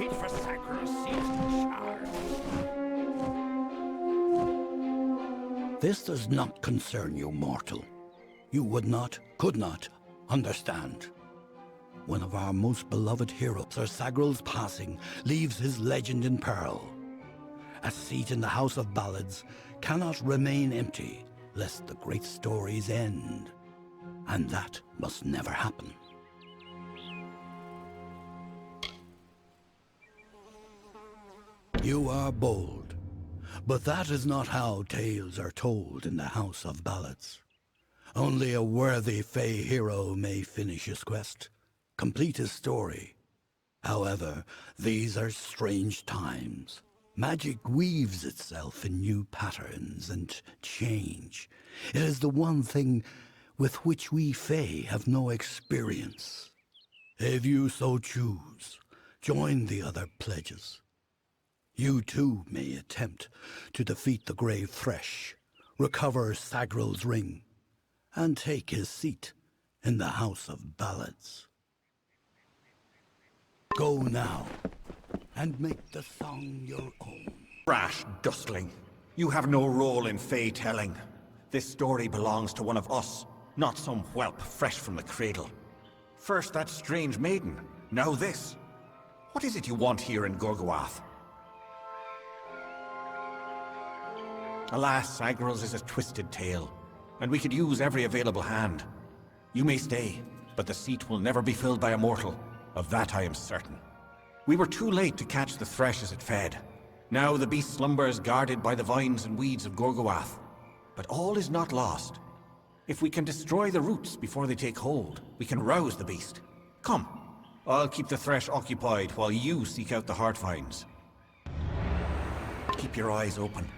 Fit for sacrosanct charge. This does not concern you, mortal. You would not, could not, understand. One of our most beloved heroes, Sir Sagral's passing, leaves his legend in peril. A seat in the House of Ballads cannot remain empty, lest the great stories end. And that must never happen. You are bold, but that is not how tales are told in the House of Ballads. Only a worthy Fey hero may finish his quest, complete his story. However, these are strange times. Magic weaves itself in new patterns and change. It is the one thing with which we Fey have no experience. If you so choose, join the other pledges. You too may attempt to defeat the Grey Thresh, recover Sagral's ring, and take his seat in the House of Ballads. Go now, and make the song your own. Rash dustling. You have no role in Fey telling. This story belongs to one of us, not some whelp fresh from the cradle. First that strange maiden, now this. What is it you want here in Gorgoath? Alas, Sagral's is a twisted tale, and we could use every available hand. You may stay, but the seat will never be filled by a mortal. Of that I am certain. We were too late to catch the thresh as it fed. Now the beast slumbers guarded by the vines and weeds of Gorgoath. But all is not lost. If we can destroy the roots before they take hold, we can rouse the beast. Come, I'll keep the thresh occupied while you seek out the heart vines. Keep your eyes open.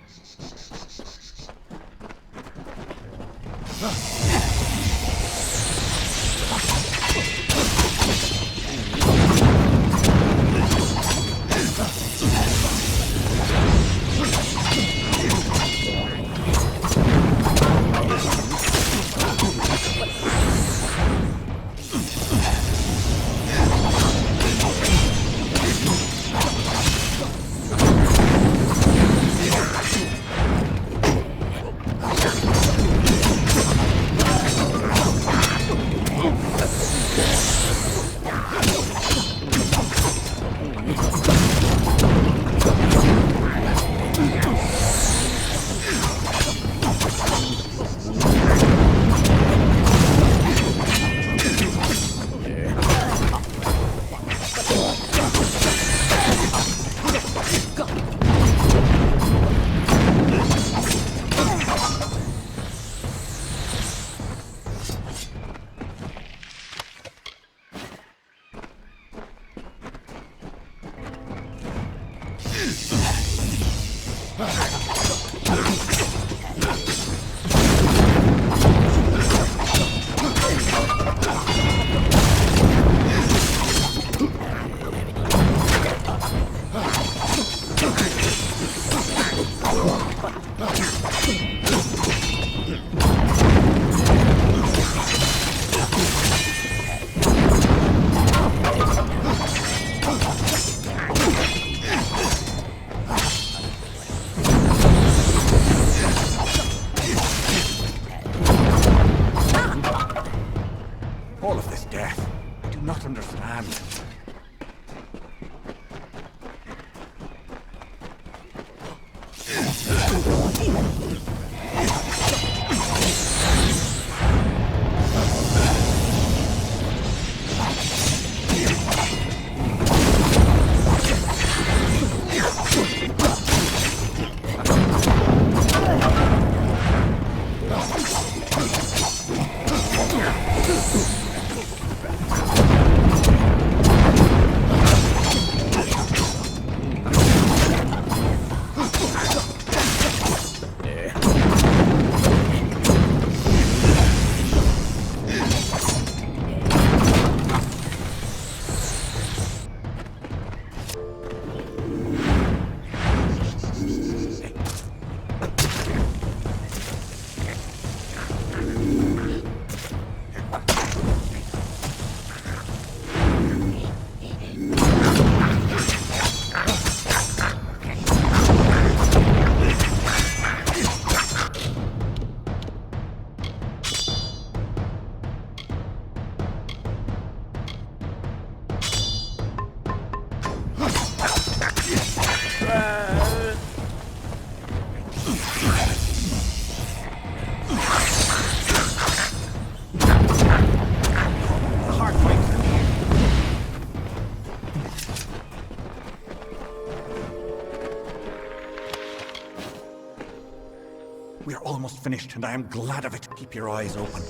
We are almost finished, and I am glad of it. Keep your eyes open.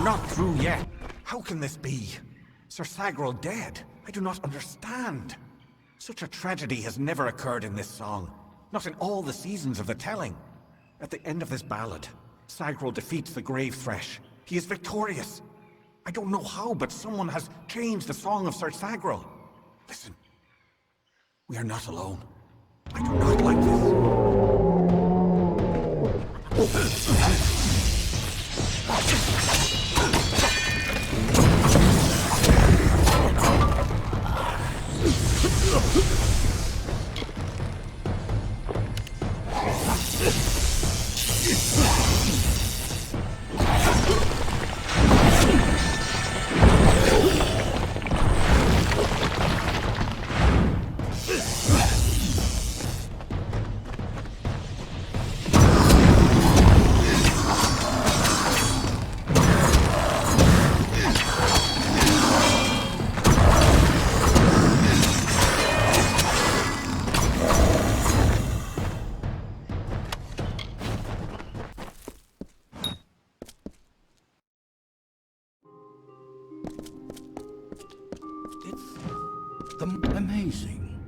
Not through yet. How can this be? Sir Sagral dead? I do not understand. Such a tragedy has never occurred in this song. Not in all the seasons of the telling. At the end of this ballad, Sagral defeats the Grave Thresh. He is victorious. I don't know how, but someone has changed the song of Sir Sagral. Listen. We are not alone. I do not like this. Amazing.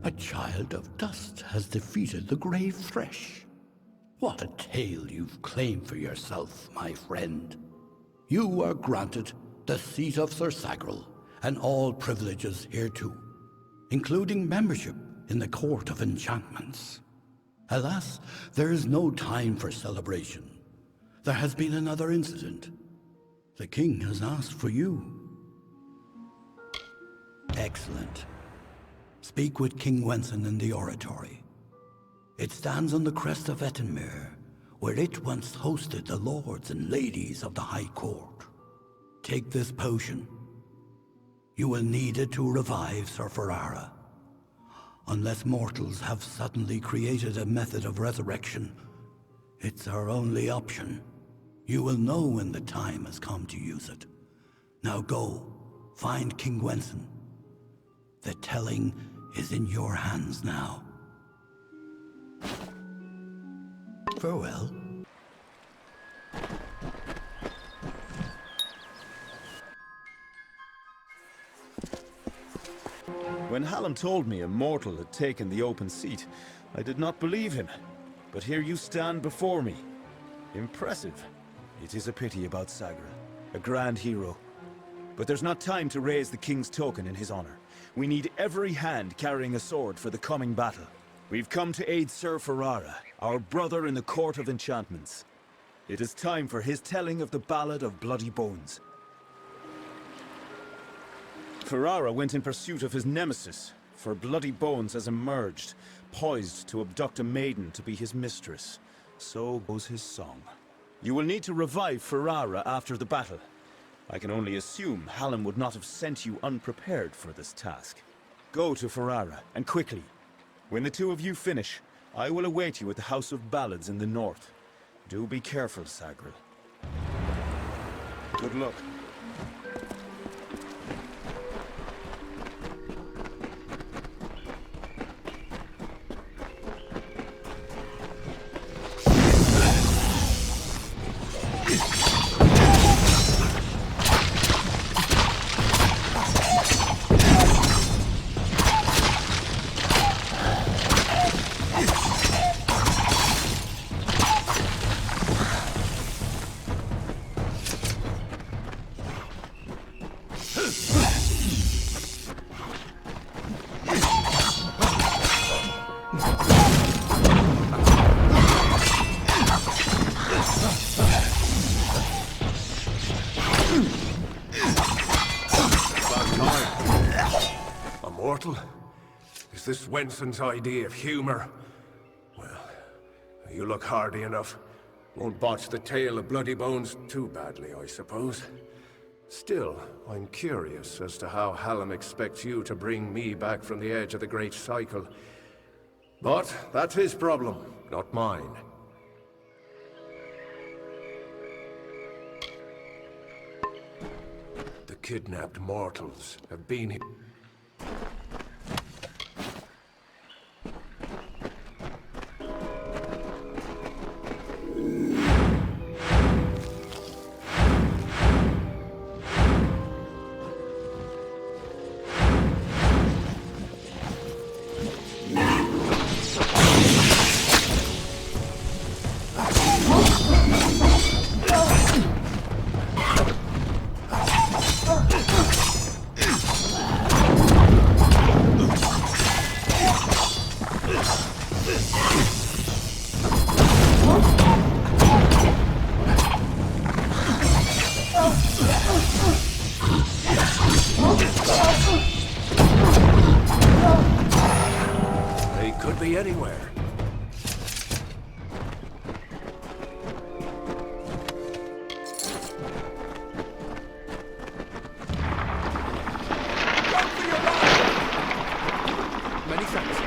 A child of dust has defeated the Grave Thresh. What a tale you've claimed for yourself, my friend. You are granted the seat of Sir Sagral and all privileges hereto, including membership in the Court of Enchantments. Alas, there is no time for celebration. There has been another incident. The king has asked for you. Excellent. Speak with King Wenson in the oratory. It stands on the crest of Ettenmere, where it once hosted the lords and ladies of the High Court. Take this potion. You will need it to revive Sir Ferrara. Unless mortals have suddenly created a method of resurrection, it's our only option. You will know when the time has come to use it. Now go, find King Gwenson. The telling is in your hands now. Farewell. When Hallam told me a mortal had taken the open seat, I did not believe him. But here you stand before me. Impressive. It is a pity about Sagra, a grand hero. But there's not time to raise the king's token in his honor. We need every hand carrying a sword for the coming battle. We've come to aid Sir Ferrara, our brother in the Court of Enchantments. It is time for his telling of the Ballad of Bloody Bones. Ferrara went in pursuit of his nemesis, for Bloody Bones has emerged, poised to abduct a maiden to be his mistress. So goes his song. You will need to revive Ferrara after the battle. I can only assume Hallam would not have sent you unprepared for this task. Go to Ferrara, and quickly. When the two of you finish, I will await you at the House of Ballads in the north. Do be careful, Sagra. Good luck. Is this Wenson's idea of humor? Well, you look hardy enough. Won't botch the tale of Bloody Bones too badly, I suppose. Still, I'm curious as to how Hallam expects you to bring me back from the edge of the Great Cycle. But that's his problem, not mine. The kidnapped mortals have been here. They could be anywhere. Many thanks.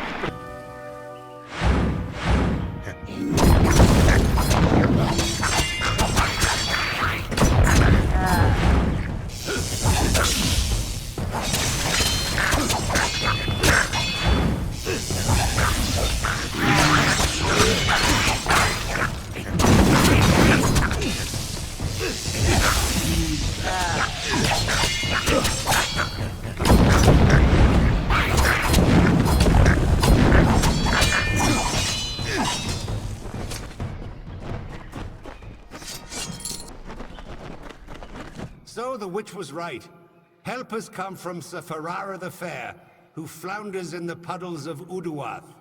So the witch was right. Help has come from Sir Ferrara the Fair, who flounders in the puddles of Uduath.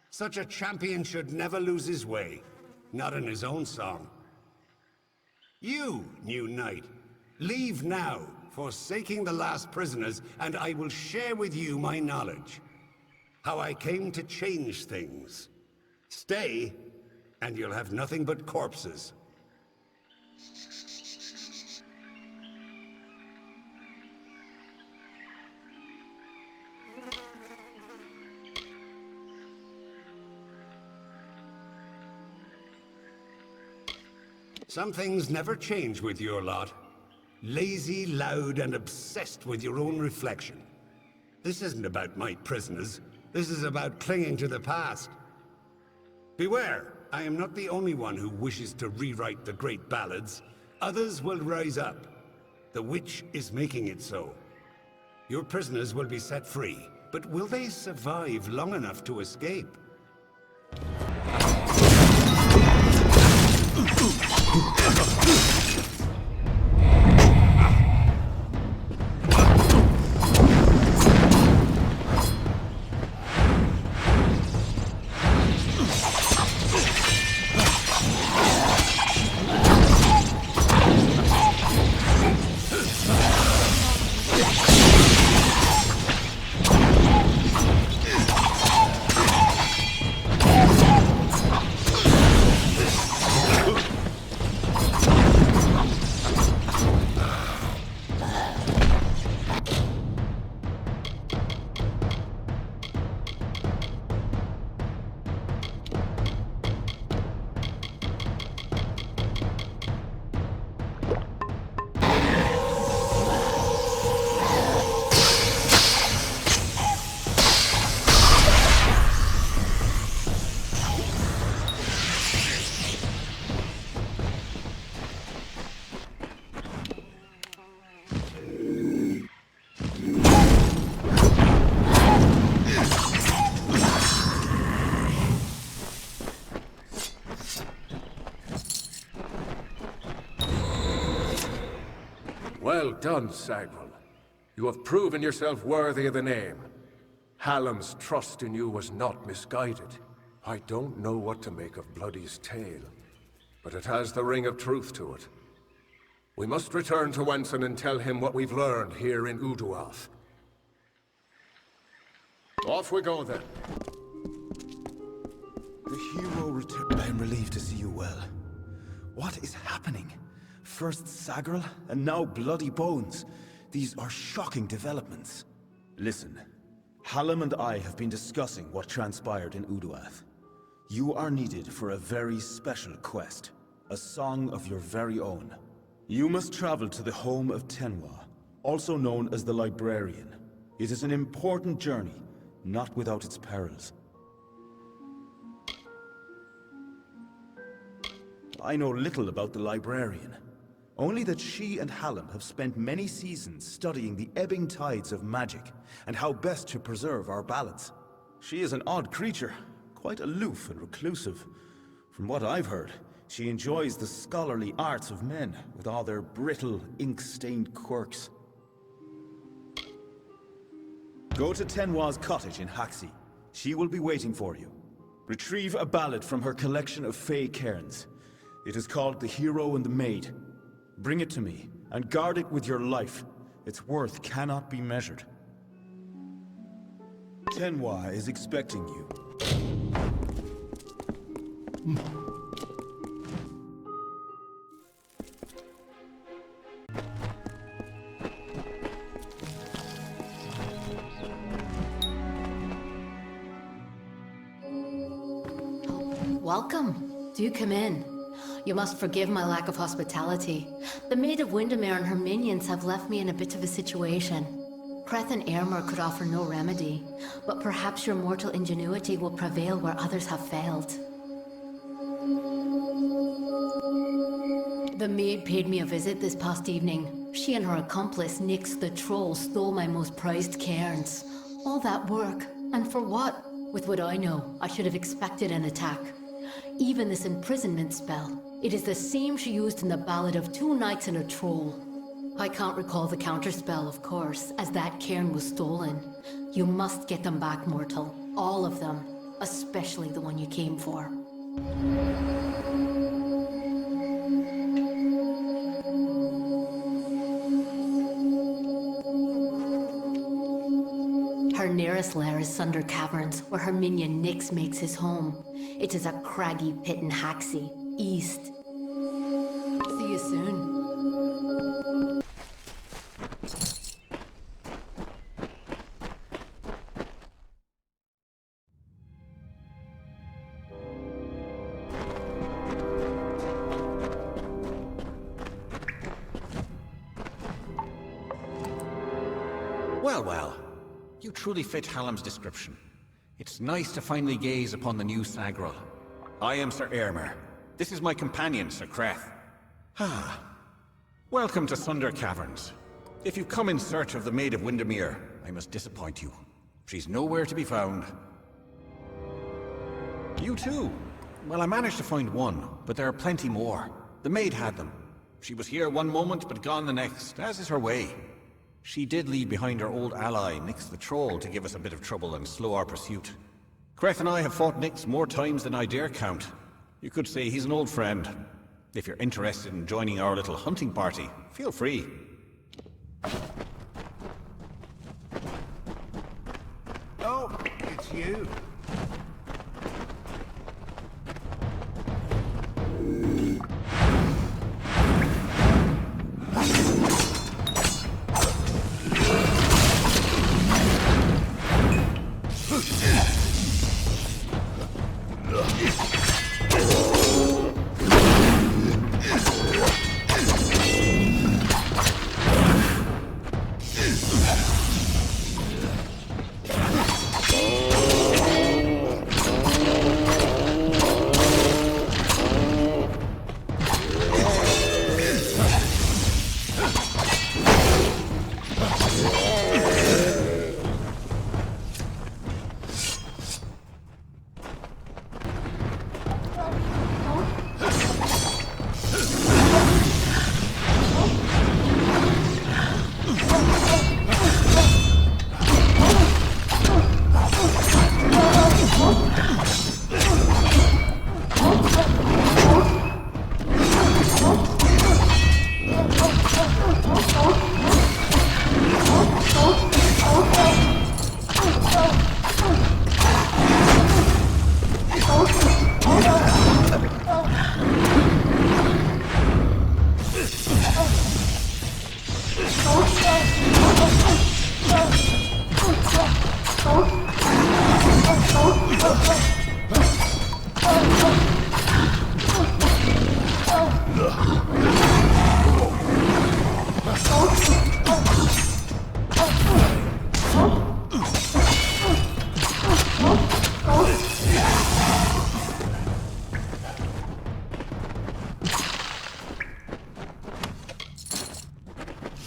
Such a champion should never lose his way, not in his own song. You, new knight, leave now, forsaking the last prisoners, and I will share with you my knowledge. How I came to change things. Stay, and you'll have nothing but corpses. Some things never change with your lot. Lazy, loud, and obsessed with your own reflection. This isn't about my prisoners. This is about clinging to the past. Beware, I am not the only one who wishes to rewrite the great ballads. Others will rise up. The witch is making it so. Your prisoners will be set free, but will they survive long enough to escape? Well done, Sagrel. You have proven yourself worthy of the name. Hallam's trust in you was not misguided. I don't know what to make of Bloody's tale, but it has the ring of truth to it. We must return to Wenson and tell him what we've learned here in Uduath. Off we go, then. The hero returned. I am relieved to see you well. What is happening? First Sagrel, and now Bloody Bones. These are shocking developments. Listen, Hallam and I have been discussing what transpired in Uduath. You are needed for a very special quest. A song of your very own. You must travel to the home of Tenwa, also known as the Librarian. It is an important journey, not without its perils. I know little about the Librarian. Only that she and Hallam have spent many seasons studying the ebbing tides of magic and how best to preserve our ballads. She is an odd creature, quite aloof and reclusive. From what I've heard, she enjoys the scholarly arts of men with all their brittle, ink-stained quirks. Go to Tenwa's cottage in Haxi. She will be waiting for you. Retrieve a ballad from her collection of fey cairns. It is called The Hero and the Maid. Bring it to me, and guard it with your life. Its worth cannot be measured. Tenwa is expecting you. Welcome. Do come in. You must forgive my lack of hospitality. The Maid of Windermere and her minions have left me in a bit of a situation. Creth and Airmer could offer no remedy, but perhaps your mortal ingenuity will prevail where others have failed. The maid paid me a visit this past evening. She and her accomplice, Nyx the Troll, stole my most prized cairns. All that work, and for what? With what I know, I should have expected an attack. Even this imprisonment spell, it is the same she used in the Ballad of Two Knights and a Troll. I can't recall the counterspell, of course, as that cairn was stolen. You must get them back, mortal. All of them. Especially the one you came for. Her nearest lair is Sunder Caverns, where her minion Nyx makes his home. It is a craggy pit in Haxi, east. See you soon. Well, well. You truly fit Hallam's description. It's nice to finally gaze upon the new Sagril. I am Sir Aermer. This is my companion, Sir Creth. Ah. Welcome to Sunder Caverns. If you've come in search of the Maid of Windermere, I must disappoint you. She's nowhere to be found. You too? Well, I managed to find one, but there are plenty more. The maid had them. She was here one moment, but gone the next, as is her way. She did leave behind her old ally, Nyx the Troll, to give us a bit of trouble and slow our pursuit. Creth and I have fought Nyx more times than I dare count. You could say he's an old friend. If you're interested in joining our little hunting party, feel free. Oh, it's you.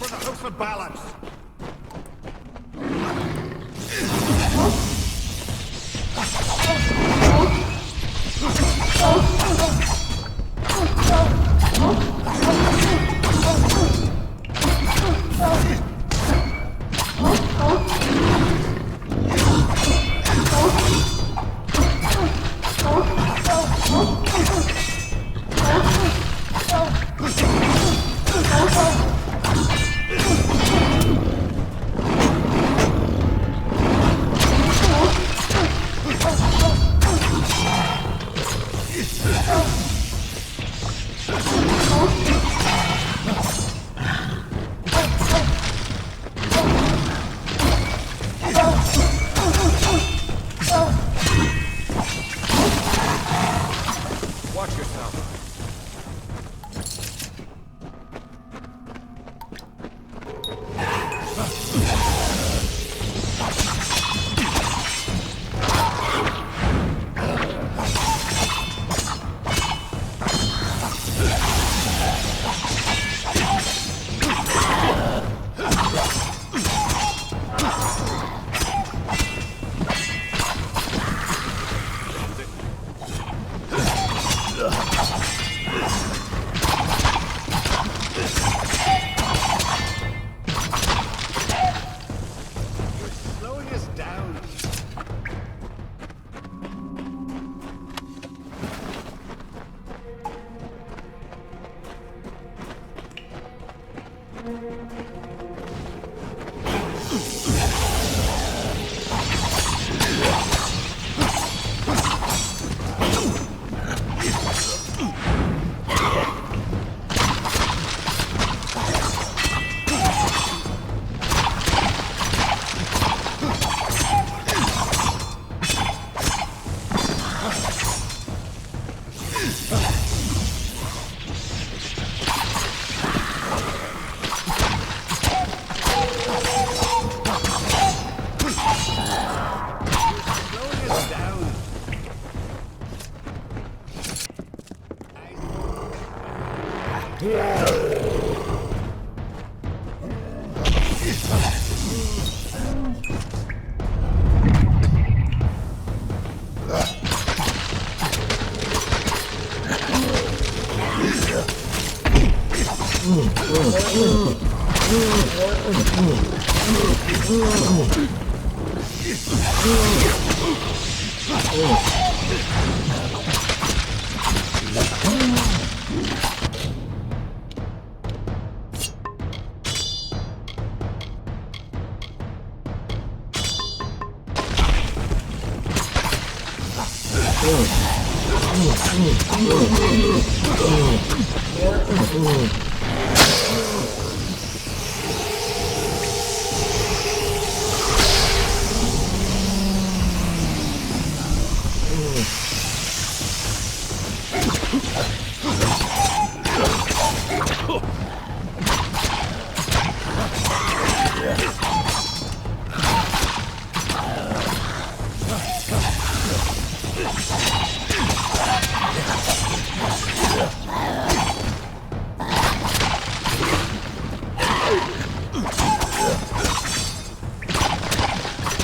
For the House of Balance!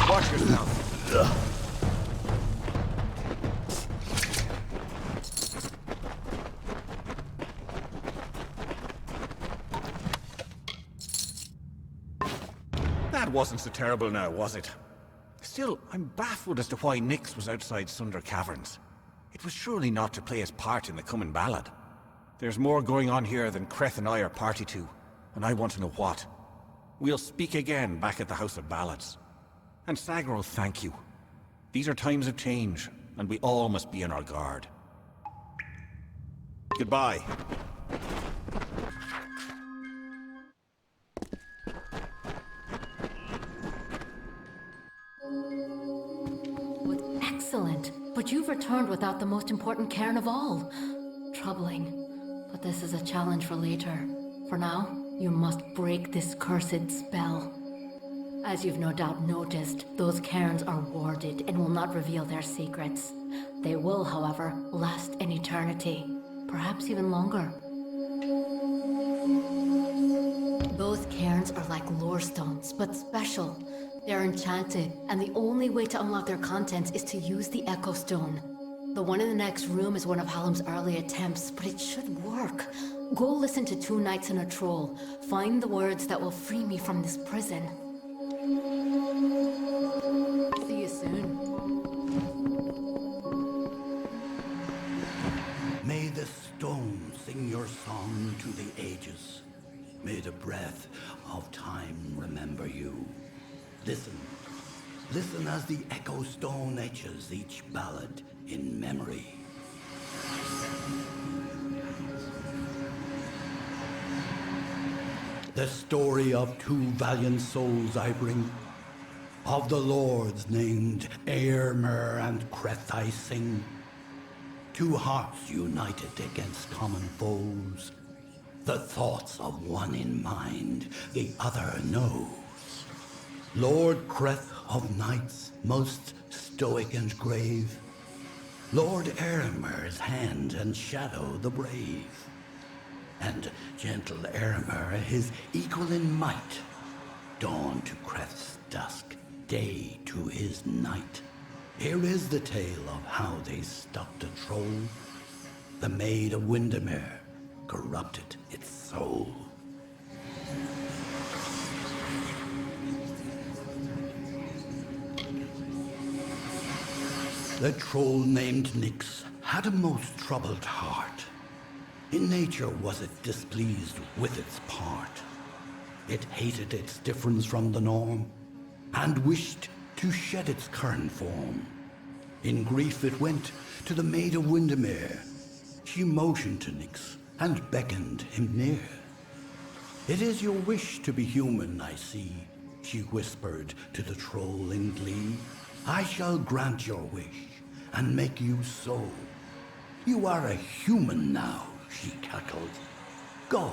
Watch yourself. That wasn't so terrible now, was it? Still, I'm baffled as to why Nyx was outside Sunder Caverns. It was surely not to play his part in the coming ballad. There's more going on here than Creth and I are party to, and I want to know what. We'll speak again back at the House of Ballads. And Sagro, thank you. These are times of change, and we all must be on our guard. Goodbye. Excellent. But you've returned without the most important cairn of all. Troubling. But this is a challenge for later. For now, you must break this cursed spell. As you've no doubt noticed, those cairns are warded and will not reveal their secrets. They will, however, last an eternity. Perhaps even longer. Those cairns are like lore stones, but special. They're enchanted, and the only way to unlock their contents is to use the Echo Stone. The one in the next room is one of Hallam's early attempts, but it should work. Go listen to Two Knights and a Troll. Find the words that will free me from this prison. See you soon. May the stone sing your song to the ages. May the breath of time remember you. Listen. Listen as the Echo Stone etches each ballad in memory. The story of two valiant souls I bring. Of the lords named Eärmer and Creth I sing. Two hearts united against common foes. The thoughts of one in mind, the other knows. Lord Creth of knights, most stoic and grave. Lord Eärmer's hand and shadow the brave. And gentle Eärmer, his equal in might. Dawn to Creth's dusk, day to his night. Here is the tale of how they stopped a troll. The Maid of Windermere corrupted its soul. The troll named Nyx had a most troubled heart. In nature was it displeased with its part. It hated its difference from the norm, and wished to shed its current form. In grief it went to the Maid of Windermere. She motioned to Nyx and beckoned him near. It is your wish to be human, I see, she whispered to the troll in glee. I shall grant your wish and make you so. You are a human now, she cackled. Go.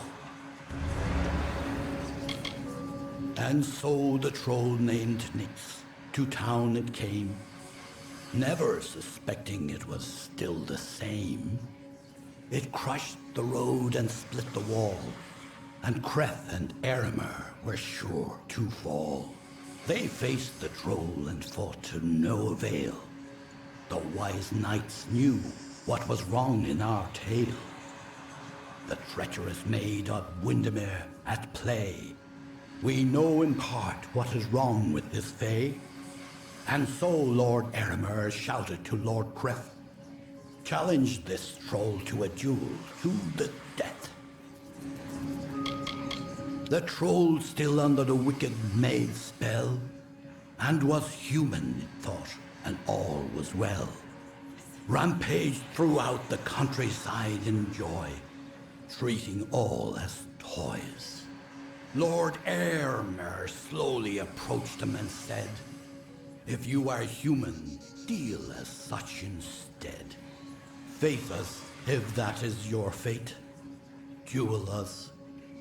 And so the troll named Nyx to town it came, never suspecting it was still the same. It crushed the road and split the wall, and Creth and Eärmer were sure to fall. They faced the troll and fought to no avail. The wise knights knew what was wrong in our tale. The treacherous Maid of Windermere at play, We know in part what is wrong with this Fae, and so Lord Eremer shouted to Lord Kreth, "Challenge this troll to a duel to the death." The troll still under the wicked maid's spell, and was human, it thought, and all was well. Rampaged throughout the countryside in joy, treating all as toys. Lord Eremer slowly approached him and said, "If you are human, deal as such instead. Face us if that is your fate. Duel us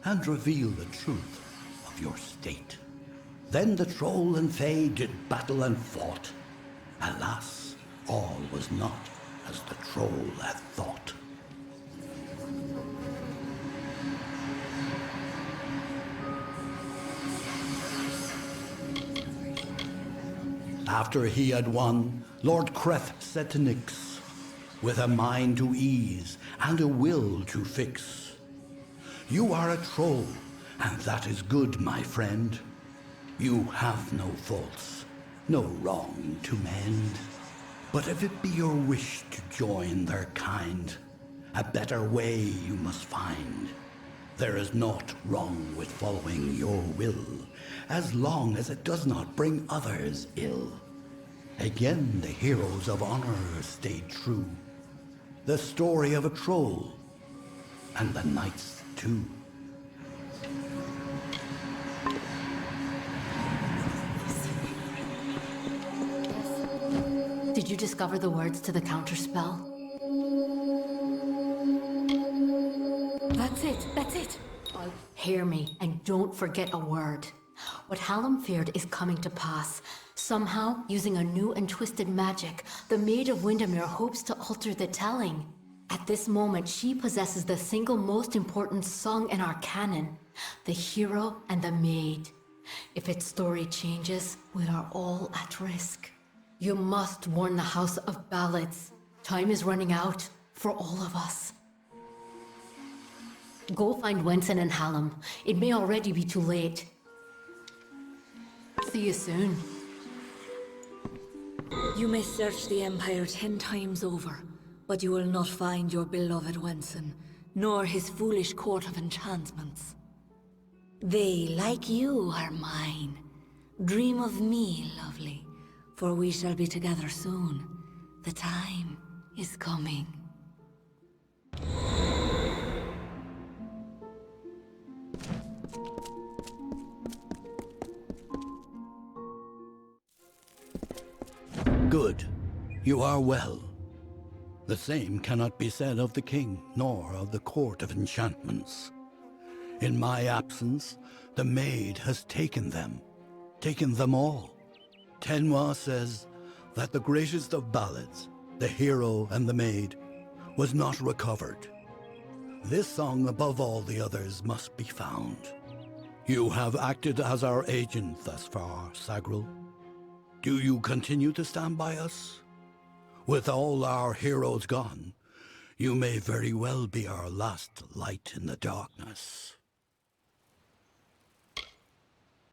and reveal the truth of your state." Then the troll and Fae did battle and fought. Alas, all was not as the troll had thought. After he had won, Lord Kreth said to Nyx, with a mind to ease and a will to fix, "You are a troll, and that is good, my friend. You have no faults, no wrong to mend. But if it be your wish to join their kind, a better way you must find. There is naught wrong with following your will, as long as it does not bring others ill." Again the heroes of honor stayed true. The story of a troll, and the knights too. Did you discover the words to the counterspell? That's it. Hear me, and don't forget a word. What Hallam feared is coming to pass. Somehow, using a new and twisted magic, the Maid of Windermere hopes to alter the telling. At this moment, she possesses the single most important song in our canon, the hero and the maid. If its story changes, we are all at risk. You must warn the House of Ballads. Time is running out for all of us. Go find Wenson and Hallam. It may already be too late. See you soon. You may search the Empire 10 times over, but you will not find your beloved Wenson, nor his foolish court of enchantments. They, like you, are mine. Dream of me, lovely, for we shall be together soon. The time is coming. Good. You are well. The same cannot be said of the king, nor of the court of enchantments. In my absence, the maid has taken them all. Tenwa says that the greatest of ballads, the hero and the maid, was not recovered. This song above all the others must be found. You have acted as our agent thus far, Sagril. Do you continue to stand by us? With all our heroes gone, you may very well be our last light in the darkness.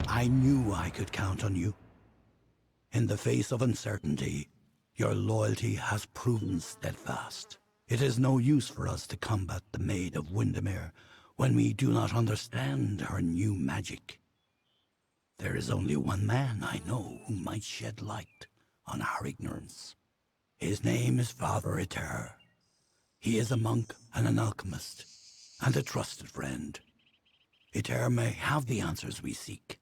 I knew I could count on you. In the face of uncertainty, your loyalty has proven steadfast. It is no use for us to combat the Maid of Windermere when we do not understand her new magic. There is only one man I know who might shed light on our ignorance. His name is Father Eter. He is a monk and an alchemist, and a trusted friend. Eter may have the answers we seek.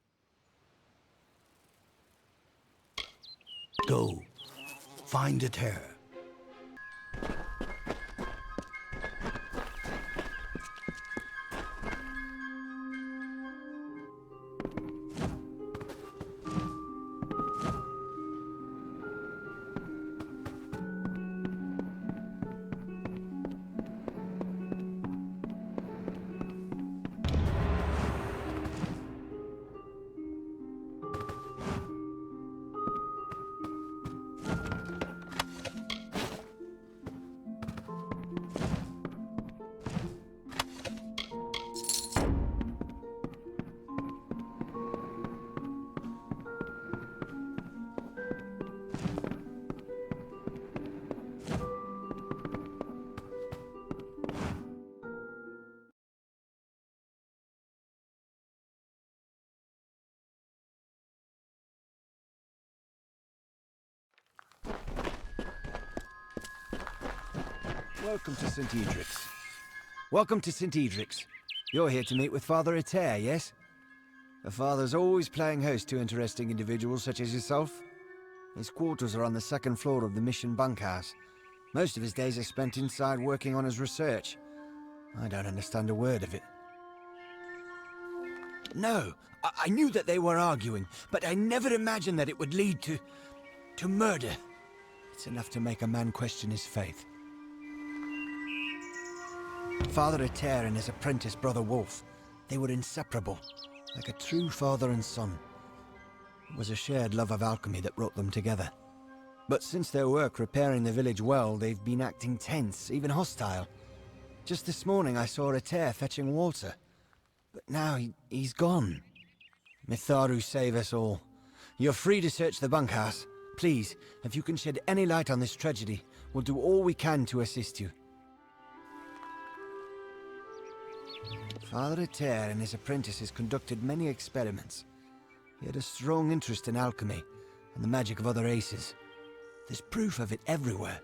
Go, find Eter. Welcome to St. Edric's. Welcome to St. Edric's. You're here to meet with Father Eter, yes? The Father's always playing host to interesting individuals such as yourself. His quarters are on the second floor of the mission bunkhouse. Most of his days are spent inside working on his research. I don't understand a word of it. No, I knew that they were arguing, but I never imagined that it would lead to murder. It's enough to make a man question his faith. Father Eter and his apprentice brother Wolf, they were inseparable, like a true father and son. It was a shared love of alchemy that brought them together. But since their work repairing the village well, they've been acting tense, even hostile. Just this morning I saw Eter fetching water, but now he's gone. Mitharu save us all. You're free to search the bunkhouse. Please, if you can shed any light on this tragedy, we'll do all we can to assist you. Father Eter and his apprentices conducted many experiments. He had a strong interest in alchemy and the magic of other races. There's proof of it everywhere.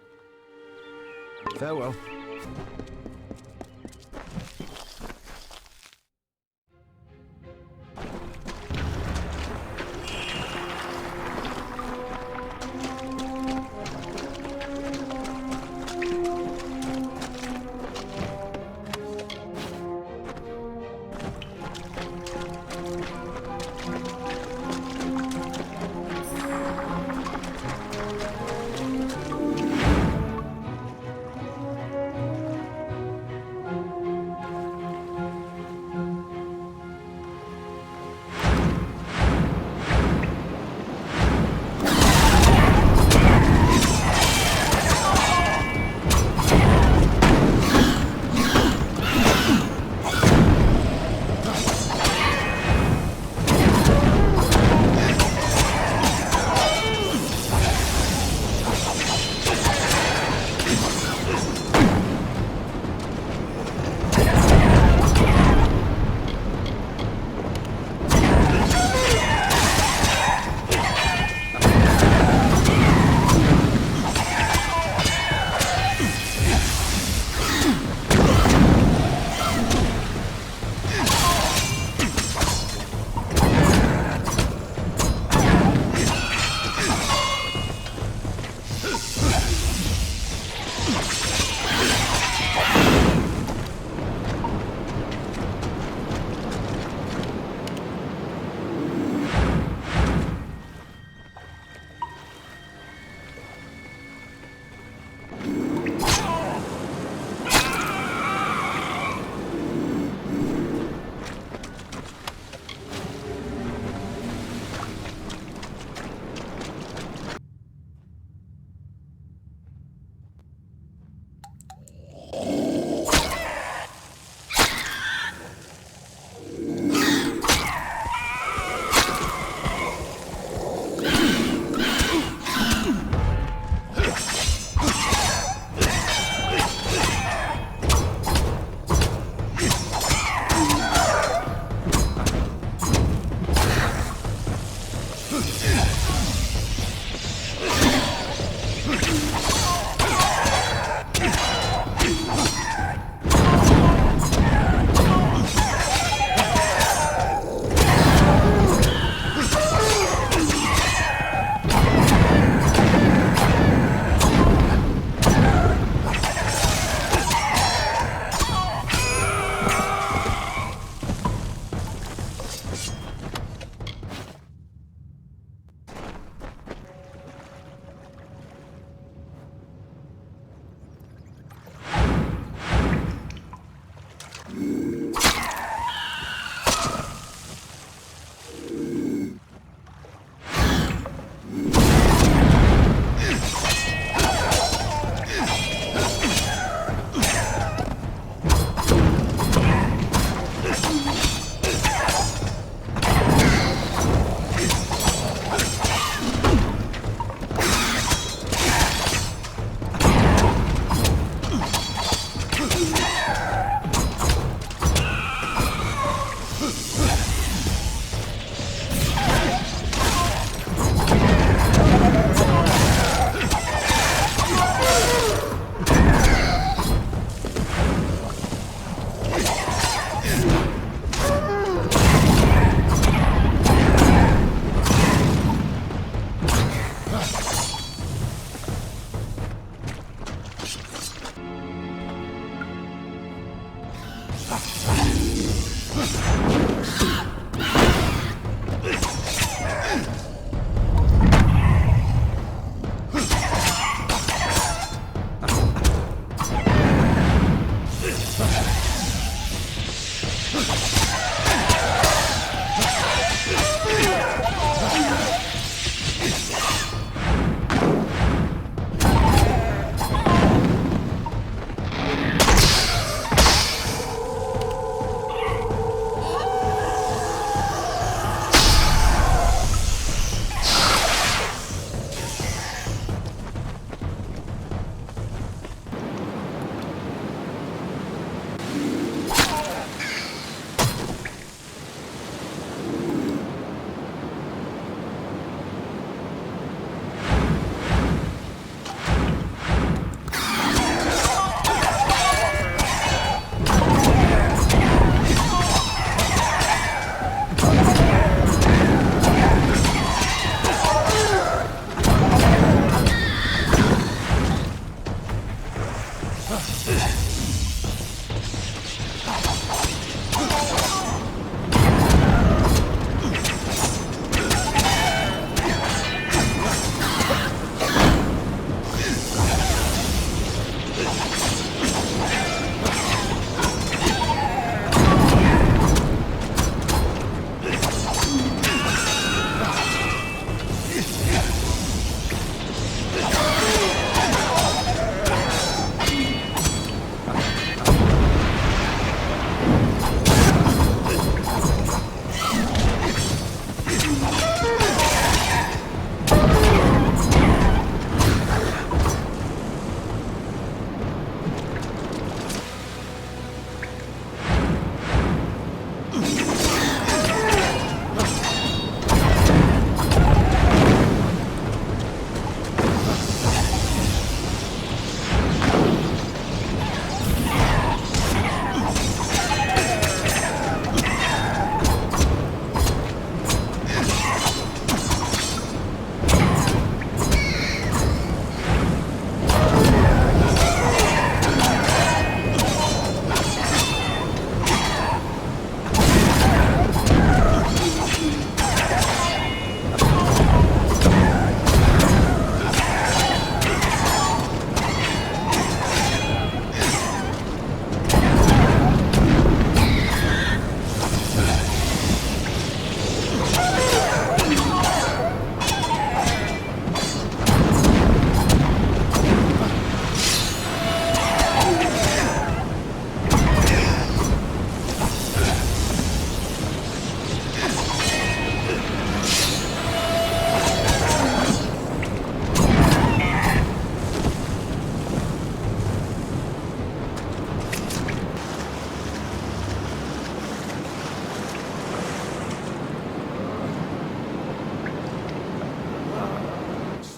Farewell.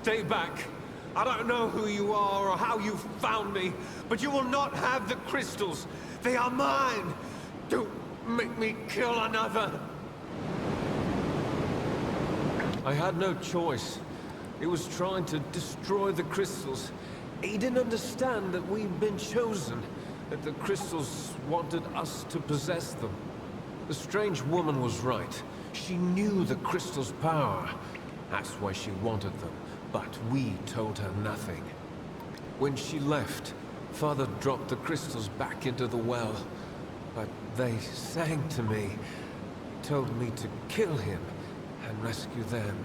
stay back. I don't know who you are or how you found me, but you will not have the crystals. They are mine. Don't make me kill another. I had no choice. He was trying to destroy the crystals. He didn't understand that we'd been chosen, that the crystals wanted us to possess them. The strange woman was right. She knew the crystal's power. That's why she wanted them. But we told her nothing. When she left, Father dropped the crystals back into the well. But they sang to me, told me to kill him and rescue them.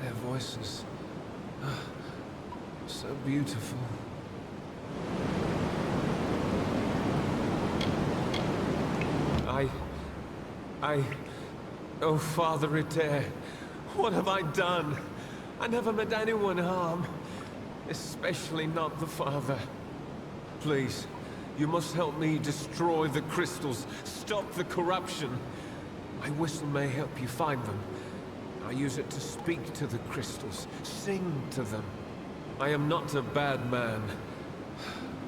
Their voices, so beautiful. Oh, Father Etair, what have I done? I never meant anyone harm, especially not the Father. Please, you must help me destroy the crystals, stop the corruption. My whistle may help you find them. I use it to speak to the crystals, sing to them. I am not a bad man,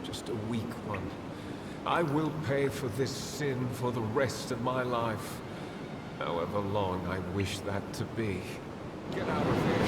just a weak one. I will pay for this sin for the rest of my life, however long I wish that to be. Get out of here.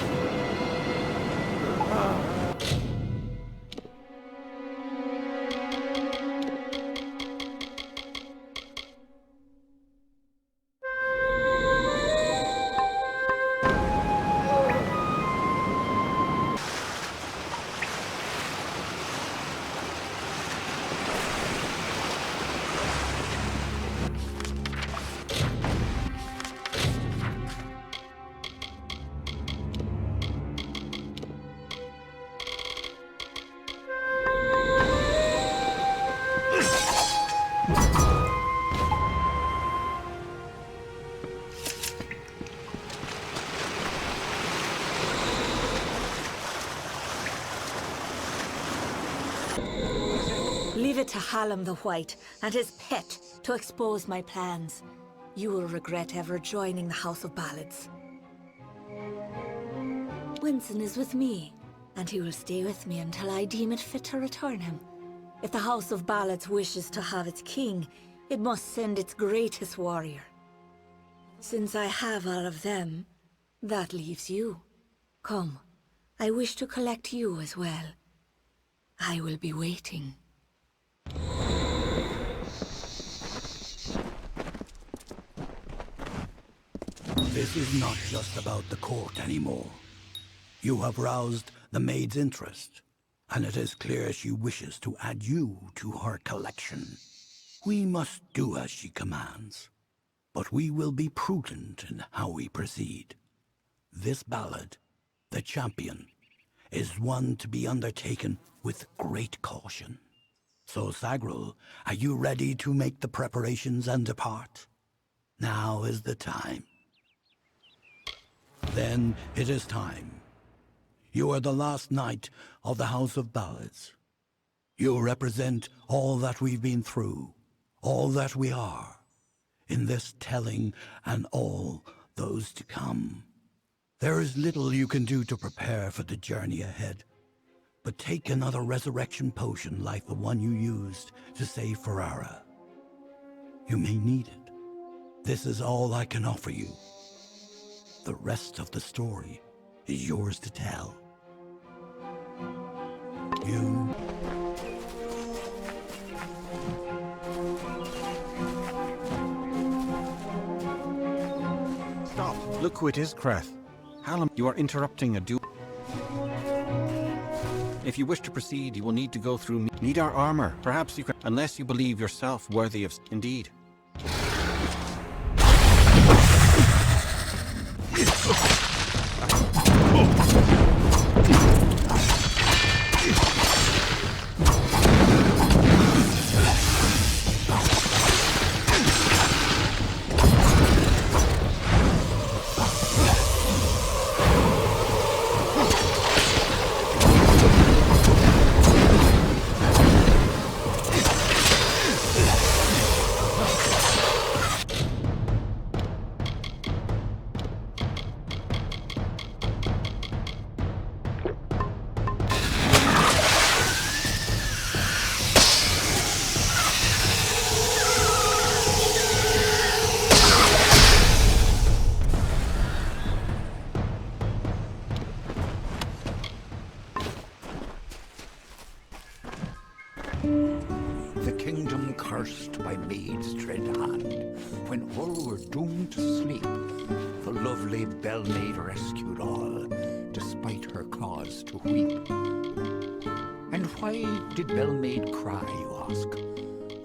Leave it to Hallam the White and his pet to expose my plans. You will regret ever joining the House of Ballads. Winston is with me, and he will stay with me until I deem it fit to return him. If the House of Ballads wishes to have its king, it must send its greatest warrior. Since I have all of them, that leaves you. Come, I wish to collect you as well. I will be waiting. This is not just about the court anymore. You have roused the maid's interest, and it is clear she wishes to add you to her collection. We must do as she commands, but we will be prudent in how we proceed. This ballad, the champion, is one to be undertaken with great caution. So, Sagrul, are you ready to make the preparations and depart? Now is the time. Then it is time. You are the last knight of the House of Ballads. You represent all that we've been through, all that we are, in this telling and all those to come. There is little you can do to prepare for the journey ahead, but take another resurrection potion like the one you used to save Ferrara. You may need it. This is all I can offer you. The rest of the story is yours to tell. You... Stop! Look who it is, Creth. Hallam, you are interrupting a duel. If you wish to proceed, you will need to go through me. Need our armor. Perhaps you can, unless you believe yourself worthy of... Indeed. cursed by maid's dread hand. When all were doomed to sleep, the lovely Bell-maid rescued all, despite her cause to weep. And why did Bell-maid cry, you ask?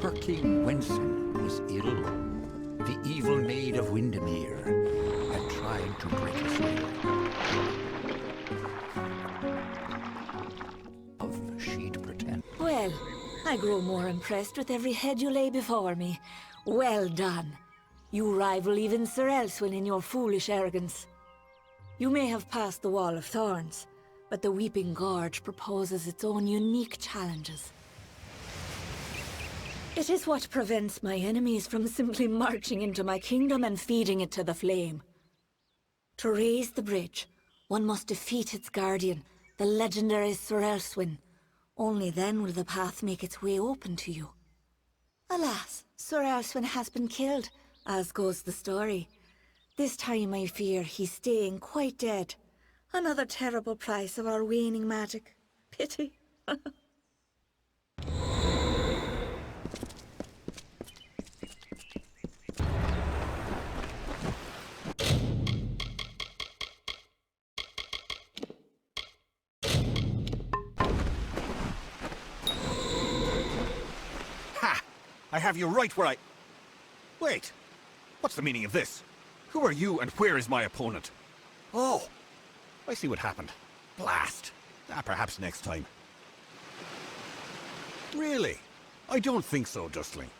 Her king Wenson was ill. The evil maid of Windermere had tried to break his will. She'd pretend. Well, I grow more impressed with every head you lay before me. Well done. You rival even Sir Elswin in your foolish arrogance. You may have passed the Wall of Thorns, but the Weeping Gorge proposes its own unique challenges. It is what prevents my enemies from simply marching into my kingdom and feeding it to the flame. To raise the bridge, one must defeat its guardian, the legendary Sir Elswin. Only then will the path make its way open to you. Alas, Sir Elswin has been killed, as goes the story. This time I fear he's staying quite dead. Another terrible price of our waning magic. Pity. I have you right where I... Wait! What's the meaning of this? Who are you and where is my opponent? Oh! I see what happened. Blast! Perhaps next time. Really? I don't think so, Dustling.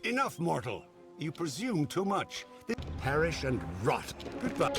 Enough, mortal. You presume too much. Perish and rot. Goodbye.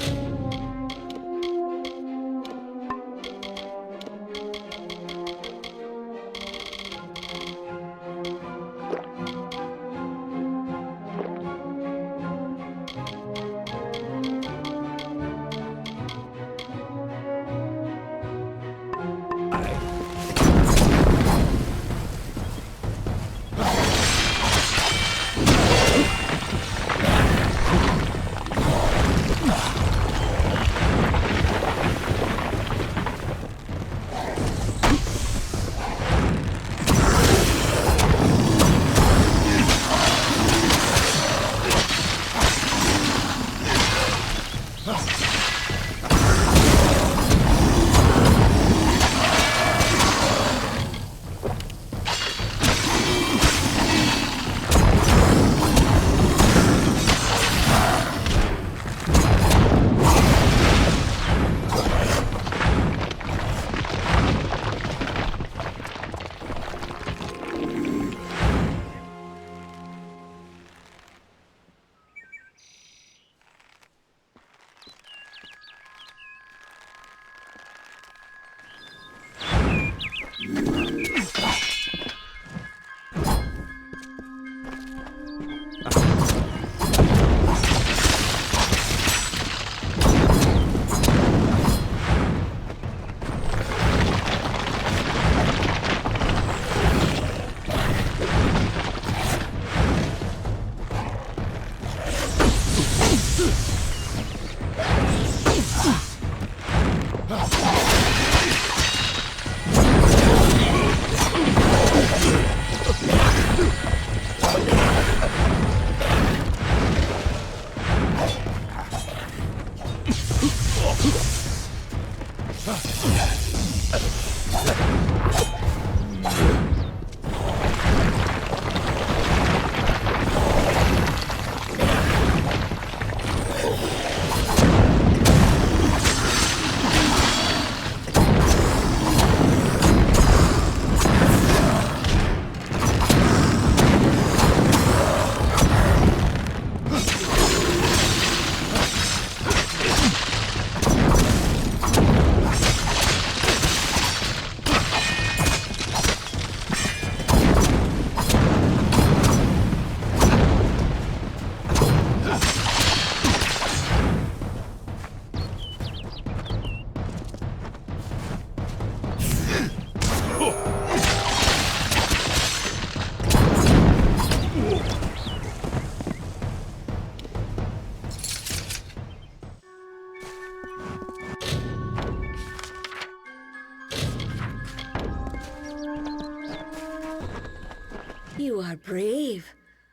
You are brave.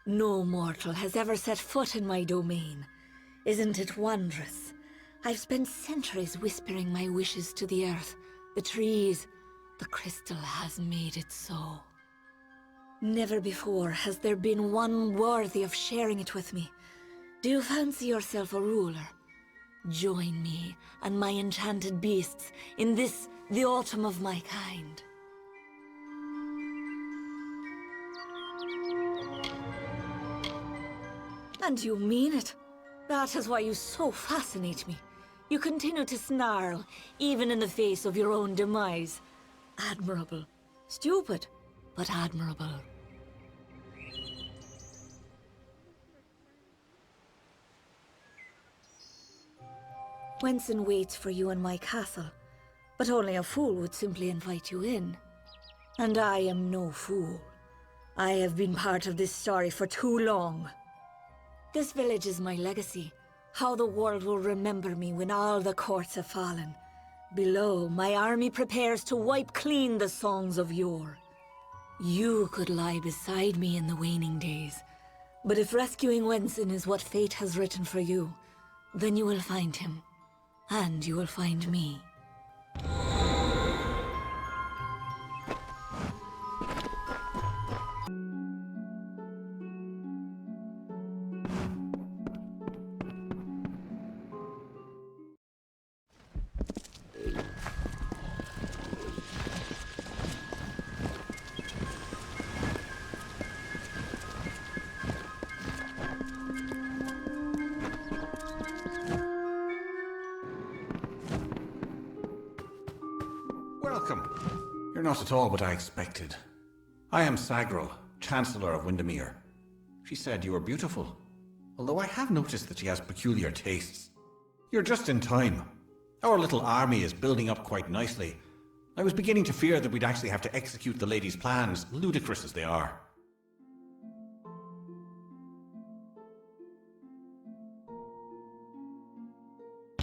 No mortal has ever set foot in my domain. Isn't it wondrous? I've spent centuries whispering my wishes to the earth, the trees. The crystal has made it so. Never before has there been one worthy of sharing it with me. Do you fancy yourself a ruler? Join me and my enchanted beasts in this, the autumn of my kind. And you mean it? That is why you so fascinate me. You continue to snarl, even in the face of your own demise. Admirable. Stupid, but admirable. Wenson waits for you in my castle, but only a fool would simply invite you in. And I am no fool. I have been part of this story for too long. This village is my legacy, how the world will remember me when all the courts have fallen. Below, my army prepares to wipe clean the songs of yore. You could lie beside me in the waning days, but if rescuing Wenson is what fate has written for you, then you will find him, and you will find me. Welcome. You're not at all what I expected. I am Sagrel, Chancellor of Windermere. She said you were beautiful, although I have noticed that she has peculiar tastes. You're just in time. Our little army is building up quite nicely. I was beginning to fear that we'd actually have to execute the lady's plans, ludicrous as they are.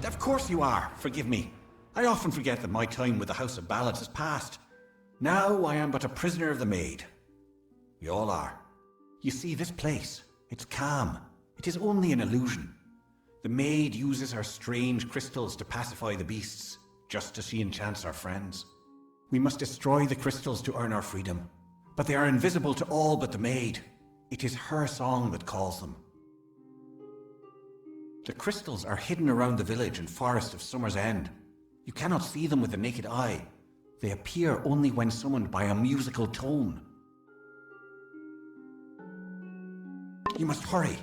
Of course you are, forgive me. I often forget that my time with the House of Ballads is past. Now I am but a prisoner of the maid. We all are. You see, this place, it's calm. It is only an illusion. The maid uses her strange crystals to pacify the beasts, just as she enchants our friends. We must destroy the crystals to earn our freedom, but they are invisible to all but the maid. It is her song that calls them. The crystals are hidden around the village and forest of Summer's End. You cannot see them with the naked eye. They appear only when summoned by a musical tone. You must hurry.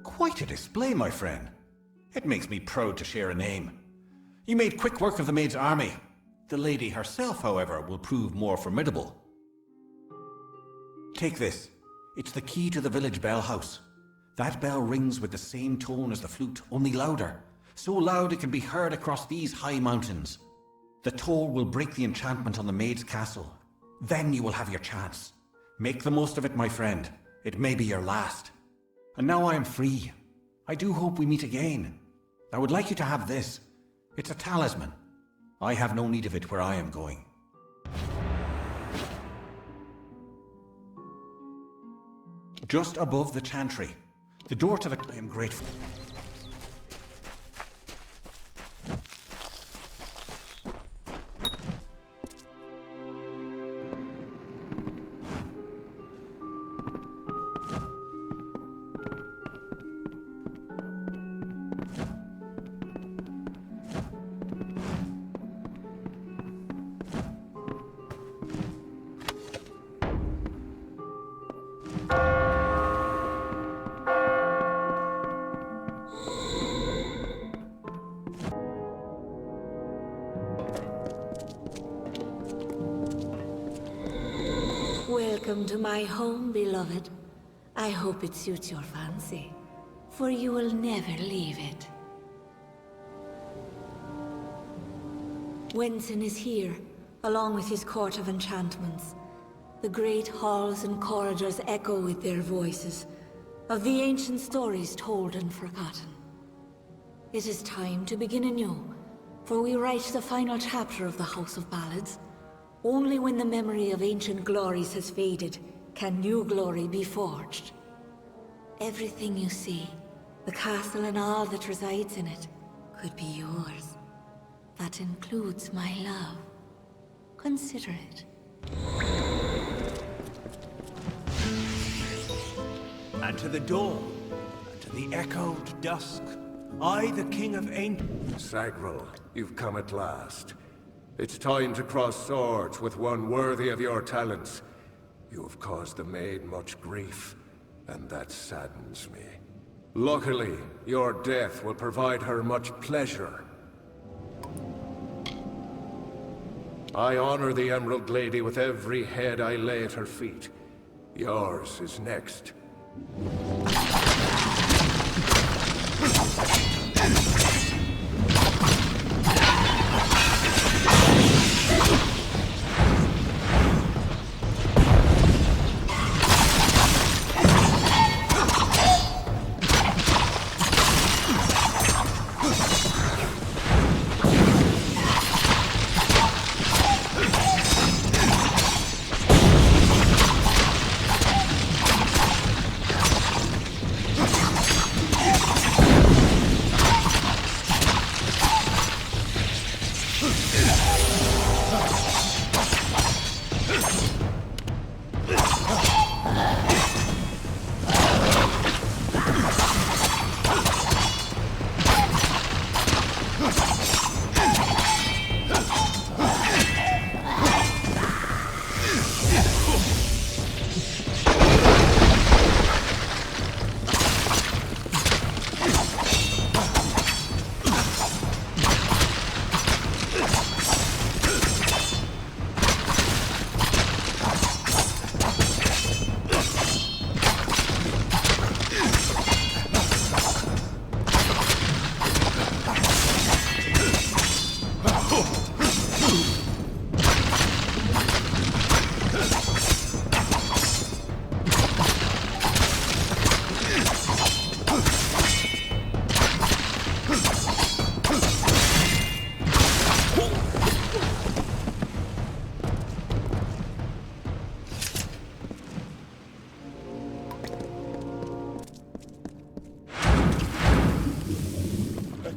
Quite a display, my friend. It makes me proud to share a name. You made quick work of the maid's army. The lady herself, however, will prove more formidable. Take this. It's the key to the village bell house. That bell rings with the same tone as the flute, only louder. So loud it can be heard across these high mountains. The toll will break the enchantment on the maid's castle. Then you will have your chance. Make the most of it, my friend. It may be your last. And now I am free. I do hope we meet again. I would like you to have this. It's a talisman. I have no need of it where I am going. Just above the chantry. The door to the... I am grateful. Welcome to my home, beloved. I hope it suits your fancy, for you will never leave it. Wenson is here, along with his court of enchantments. The great halls and corridors echo with their voices, of the ancient stories told and forgotten. It is time to begin anew, for we write the final chapter of the House of Ballads. Only when the memory of ancient glories has faded, can new glory be forged. Everything you see, the castle and all that resides in it, could be yours. That includes my love. Consider it. And to the dawn, and to the echoed dusk, I, the King of Ancient... Sagril, you've come at last. It's time to cross swords with one worthy of your talents. You have caused the maid much grief, and that saddens me. Luckily, your death will provide her much pleasure. I honor the Emerald Lady with every head I lay at her feet. Yours is next.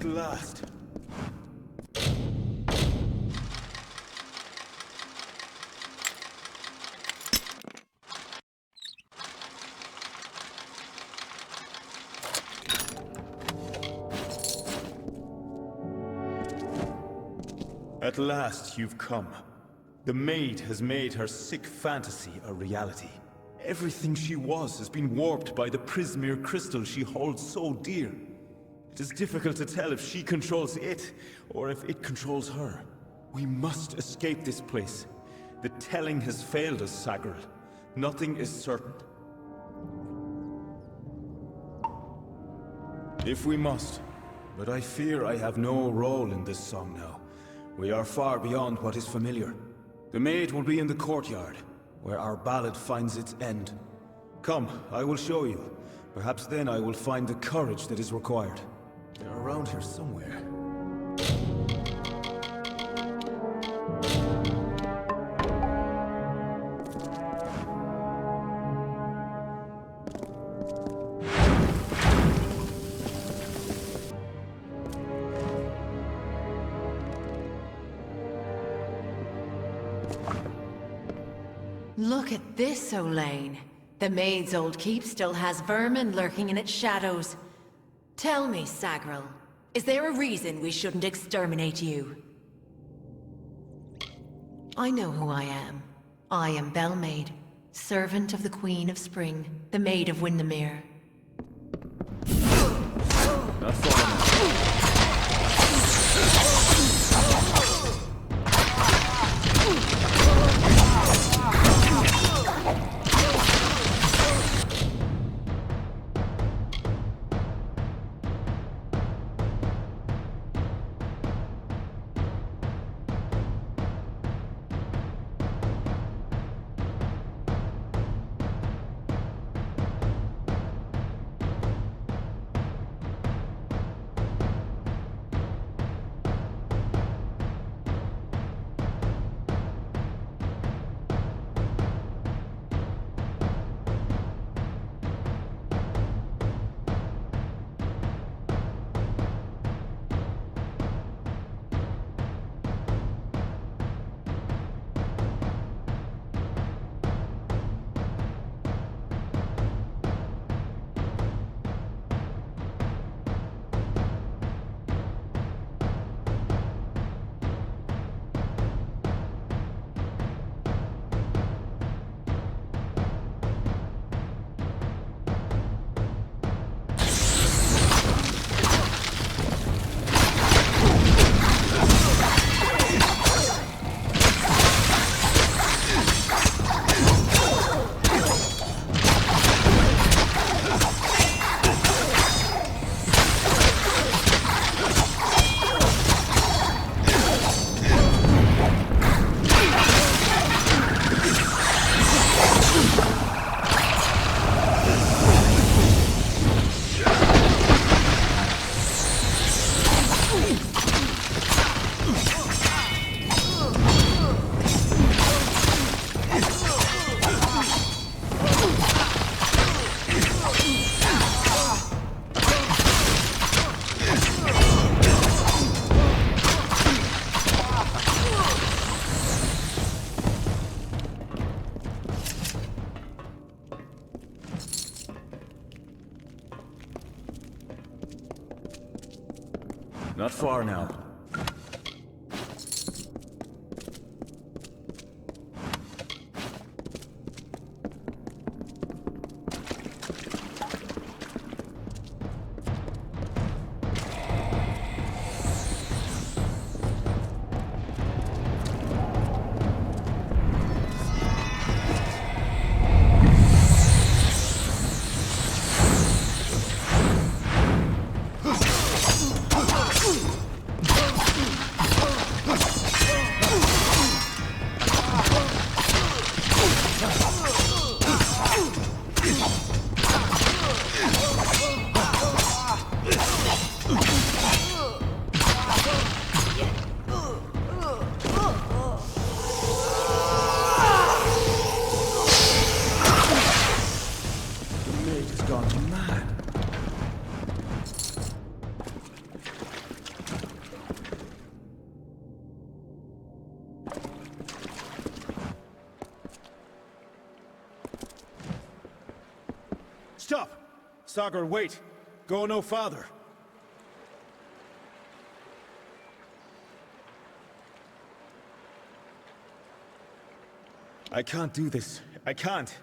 Last. At last you've come. The maid has made her sick fantasy a reality. Everything she was has been warped by the Prismere crystal she holds so dear. It is difficult to tell if she controls it, or if it controls her. We must escape this place. The telling has failed us, Sagril. Nothing is certain. If we must. But I fear I have no role in this song now. We are far beyond what is familiar. The maid will be in the courtyard, where our ballad finds its end. Come, I will show you. Perhaps then I will find the courage that is required. They're around here somewhere. Look at this, Olaine. The maid's old keep still has vermin lurking in its shadows. Tell me, Sagril, is there a reason we shouldn't exterminate you? I know who I am. I am Bellmaid, servant of the Queen of Spring, the Maid of Windermere. Not far enough. Not far now. Stop! Sagar, wait! Go no farther! I can't do this. I can't.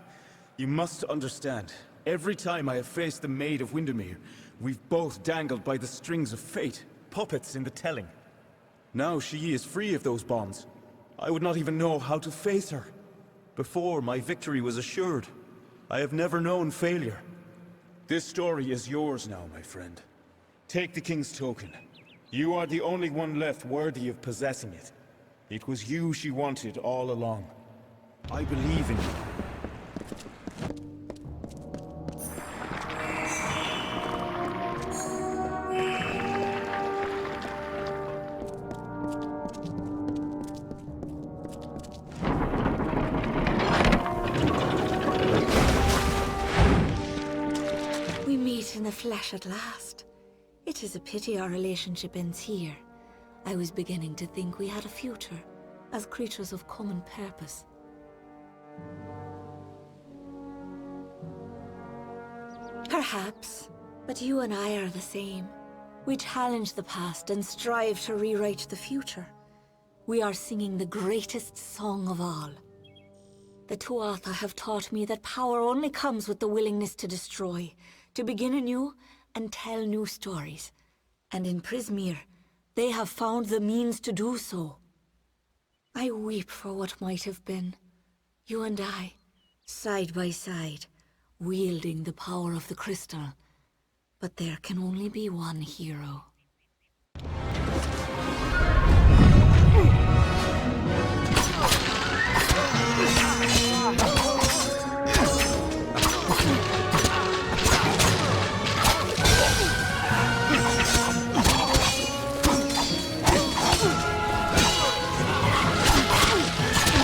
You must understand. Every time I have faced the Maid of Windermere, we've both dangled by the strings of fate, puppets in the telling. Now she is free of those bonds. I would not even know how to face her. Before, my victory was assured. I have never known failure. This story is yours now, my friend. Take the King's token. You are the only one left worthy of possessing it. It was you she wanted all along. I believe in you. In the flesh at last. It is a pity our relationship ends here. I was beginning to think we had a future, as creatures of common purpose. Perhaps, but you and I are the same. We challenge the past and strive to rewrite the future. We are singing the greatest song of all. The Tuatha have taught me that power only comes with the willingness to destroy, to begin anew and tell new stories. And in Prismeer, they have found the means to do so. I weep for what might have been. You and I, side by side, wielding the power of the crystal. But there can only be one hero.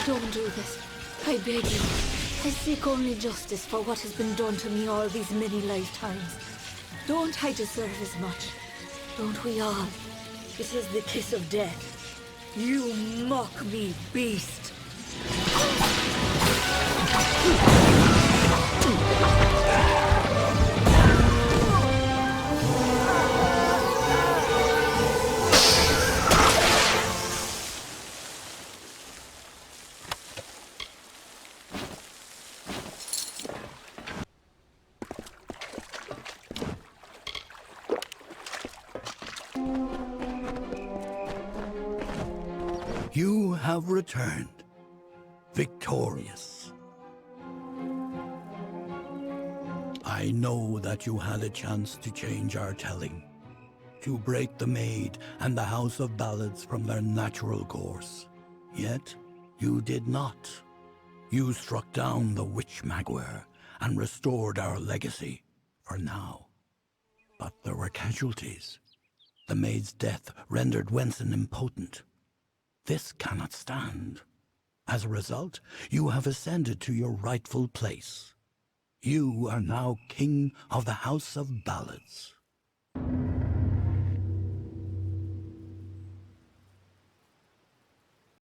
Don't do this. I beg you. I seek only justice for what has been done to me all these many lifetimes. Don't I deserve as much? Don't we all? It is the kiss of death. You mock me, beast! You have returned, victorious. I know that you had a chance to change our telling, to break the Maid and the House of Ballads from their natural course. Yet, you did not. You struck down the Witch Magware and restored our legacy, for now. But there were casualties. The Maid's death rendered Wenson impotent. This cannot stand. As a result, you have ascended to your rightful place. You are now King of the House of Ballads.